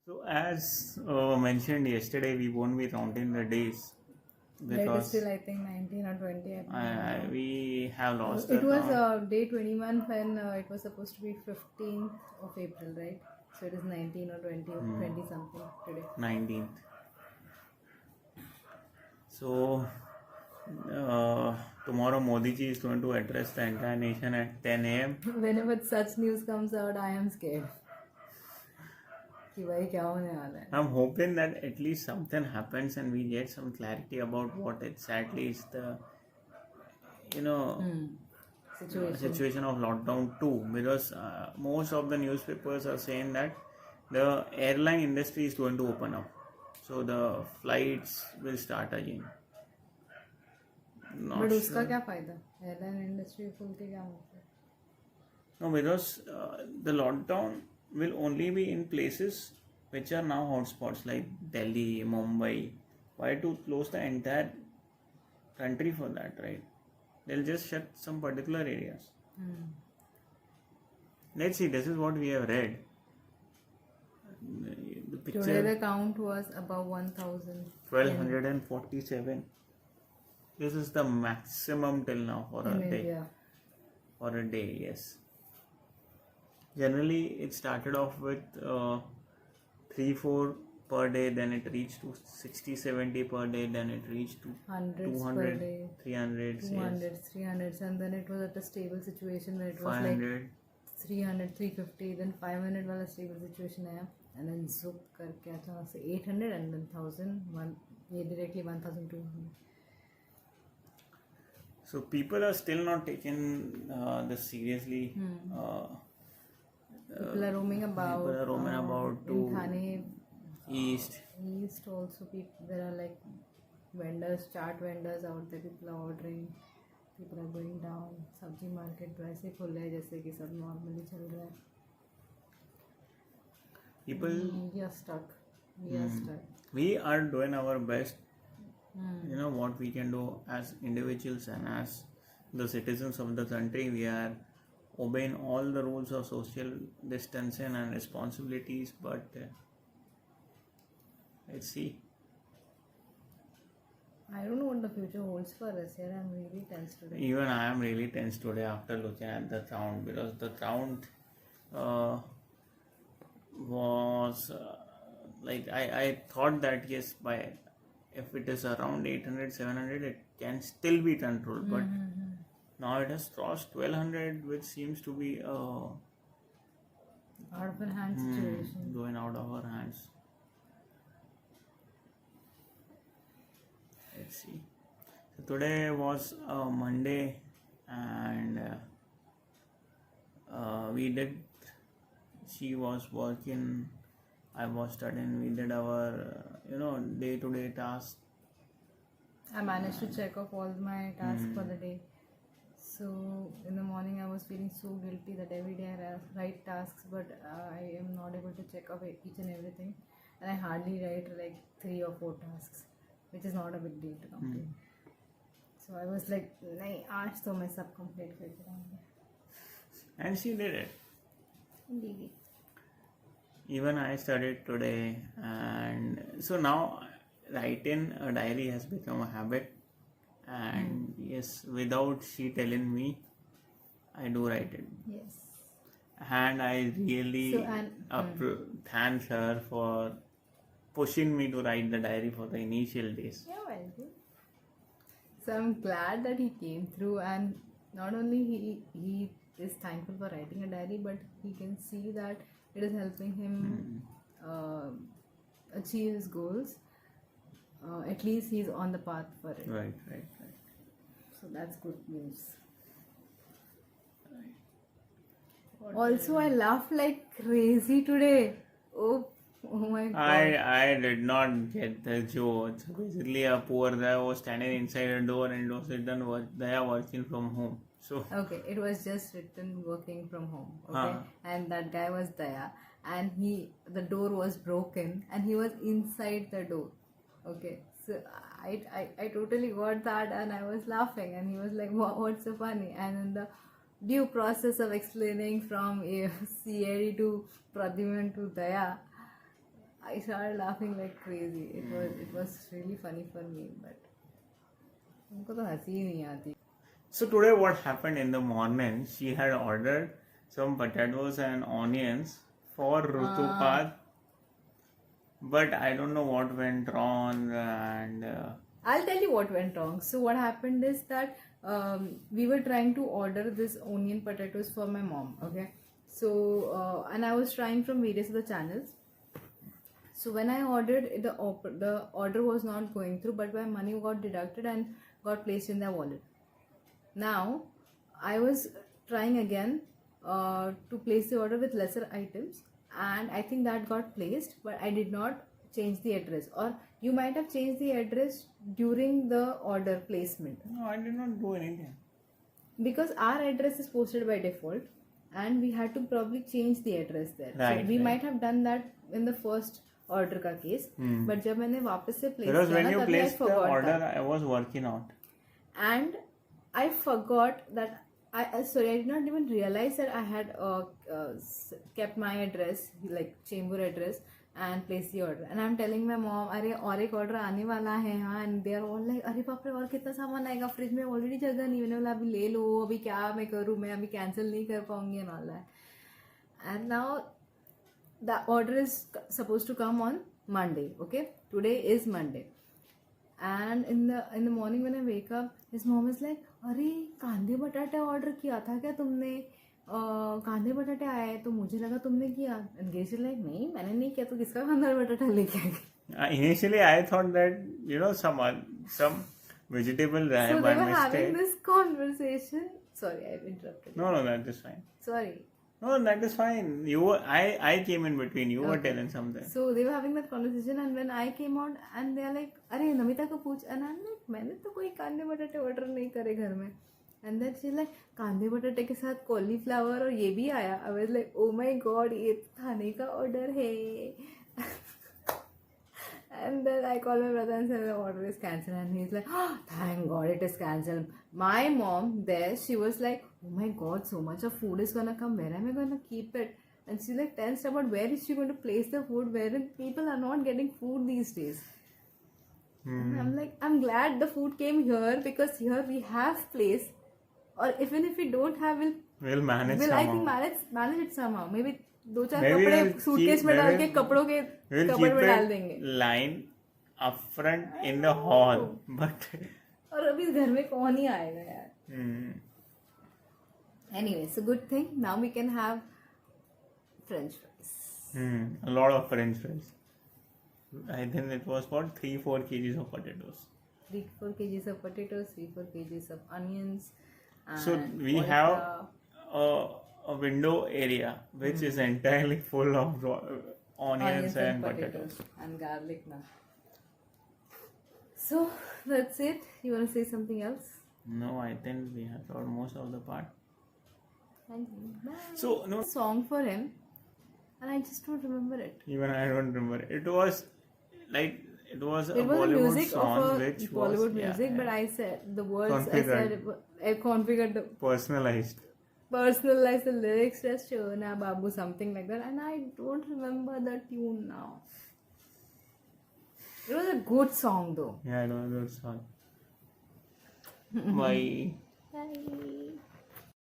So as mentioned yesterday, we won't be counting the days It is because still, I think, 19 or 20. I don't know. we have lost It the was count. day 21 when it was supposed to be 15th of April, right? So it is 19 or 20, 20 something today. 19th. So tomorrow Modi ji is going to address the entire nation at 10 a.m. Whenever such news comes out, I am scared. कि भाई क्या होने वाला है? I'm hoping that at least something happens and we get some clarity about what exactly is the situation of lockdown 2, because most of the newspapers are saying that the airline industry is going to open up, so the flights will start again. Not But sure. उसका क्या फायदा? Airline industry खुल के क्या मतलब? No, because the lockdown will only be in places which are now hotspots like Delhi, Mumbai. Why to close the entire country for that, right? They'll just shut some particular areas. Let's see, this is what we have read. The picture, Today the count was above 1,000. 1247. This is the maximum till now for a in day. India. For a day, yes. Generally, it started off with 3-4 per day, then it reached to 60-70 per day, then it reached to Hundreds 200, per day. 300, 200, 300, and then it was at a stable situation where it was 500. like 300, 350, then 500 वाला stable situation आया, and then zoop करके अचानक से 800 and then 1,000, ये directly 1,200. So people are still not taking this seriously. People are roaming about. People are roaming about in to Thane east. East also. There are like vendors, chaat vendors out there. People are ordering. People are going down. सब्जी market वैसे खुल रहे हैं जैसे कि सब normally चल रहा है. People. We are stuck. We are stuck. We are doing our best. What we can do as individuals and as the citizens of the country. We are obeying all the rules of social distancing and responsibilities, but let's see. I don't know what the future holds for us here. I'm really tense today. Even I am really tense today after looking at the count, because the count was like I thought that yes, by if it is around 800, 700, it can still be controlled, but now it has crossed 1200, which seems to be Out of our hand situation. going out of our hands. Let's see. So today was Monday, and she was working, I was studying, we did our day-to-day tasks. I managed to check off all my tasks for the day. So in the morning I was feeling so guilty that every day I write tasks, but I am not able to check off each and everything, and I hardly write like 3 or 4 tasks, which is not a big deal to complete. So I was like, नहीं आज तो मैं सब complete करके रहूँगी. And she did it. Indeed. Even I studied today, and so now writing a diary has become a habit. And yes, without she telling me, I do write it. Yes. And I really thank her for pushing me to write the diary for the initial days. Yeah, welcome. So I'm glad that he came through, and not only he is thankful for writing a diary, but he can see that it is helping him achieve his goals. At least he's on the path for it. Right. So that's good news. Also, I laughed like crazy today. Oh my god. I did not get the joke. So basically, a poor guy was standing inside a door and it was written they are working from home. So okay, it was just written working from home. Okay, and that guy was Daya, and the door was broken, and he was inside the door. Okay, so I totally got that, and I was laughing, and he was like, what's so funny? And in the due process of explaining from Sierra to Pradyuman to Daya, I started laughing like crazy. It was really funny for me, but उनको तो हंसी ही नहीं आती. So today what happened in the morning, she had ordered some potatoes and onions for Rutupad, but I don't know what went wrong, and I'll tell you what went wrong. So what happened is that we were trying to order this onion potatoes for my mom. Okay, so and I was trying from various other channels. So when I ordered, the order was not going through, but my money got deducted and got placed in their wallet. Now I was trying again to place the order with lesser items, and I think that got placed, but I did not change the address. Or you might have changed the address during the order placement, no, I did not do anything. because our address is posted by default and we had to probably change the address there. Right, So we right. might have done that in the first order का case, but जब मैंने वापस से place Because किया when ना you तभी I placed the forgot order, that. I was working out. And I forgot that sorry, I did not even realize that I had kept my address, like chamber address, and placed the order. And I'm telling my mom, अरे और एक order आने वाला है हाँ, and they are all like, अरे बाप रे और कितना सामान आएगा, फ्रिज में ऑलरेडी जगह नहीं, मैंने बोला अभी ले लो, अभी क्या मैं करूँ, मैं अभी कैंसिल नहीं कर पाऊंगी and all that. And now the order is supposed to come on Monday. Okay, today is Monday. And in the morning when I wake up, his mom is like, अरे कांदे बटाटे ऑर्डर किया था क्या तुमने, कांदे बटाटे आए तो मुझे लगा तुमने किया. And Grace is like, नहीं मैंने नहीं किया, तो किसका कांदा बटाटा लेके आ गई. Initially, I thought that some vegetable So by they were mistake. having this conversation. Sorry, I've interrupted. No, that is fine. Sorry. No, that is fine. I came in between. You were telling something. So they were having that conversation, and when I came out, and they are like, अरे नमिता को पूछ, and I'm like, मैंने तो कोई कांदे बटाटे order नहीं करे घर में. And then she's like, कांदे बटाटे के साथ कॉलीफ्लावर और ये भी आया. I was like, oh my god, ये खाने का ऑर्डर है. And then I called my brother and said the order is cancelled, and he's like, oh, thank god it is cancelled. My mom there, she was like, oh my god, so much of food is gonna come, where am I gonna keep it? And she's like tensed about where is she going to place the food, wherein people are not getting food these days. And I'm like, I'm glad the food came here, because here we have place, or even if we don't have, We'll manage we'll somehow. I think manage it somehow. Maybe दो चार Maybe कपड़े we'll suitcase keep- में डाल के maybe कपड़ों के We'll कपड़ keep में डाल it देंगे. line up front in the hall, but और अभी इस घर में कौन ही आएगा यार. hmm, Anyway, so good thing now we can have French fries. a lot of French fries. I think it was about 3-4 kgs of potatoes. 3-4 kgs of potatoes, 3-4 kgs of onions. And So we have a window area which is entirely full of onions and potatoes. and garlic now. So that's it. You want to say something else? No, I think we have covered most of the part. Thank you. Bye. So no, Song for him, and I just don't remember it. even I don't remember. It was like it was a It was the Bollywood music song of a which Bollywood was music, yeah, but I said the words. I Configured. said I configured the personalized. personalize the lyrics just Shona Babu, something like that, and I don't remember the tune now. It was a good song though. Yeah, I know that song. Bye. Bye.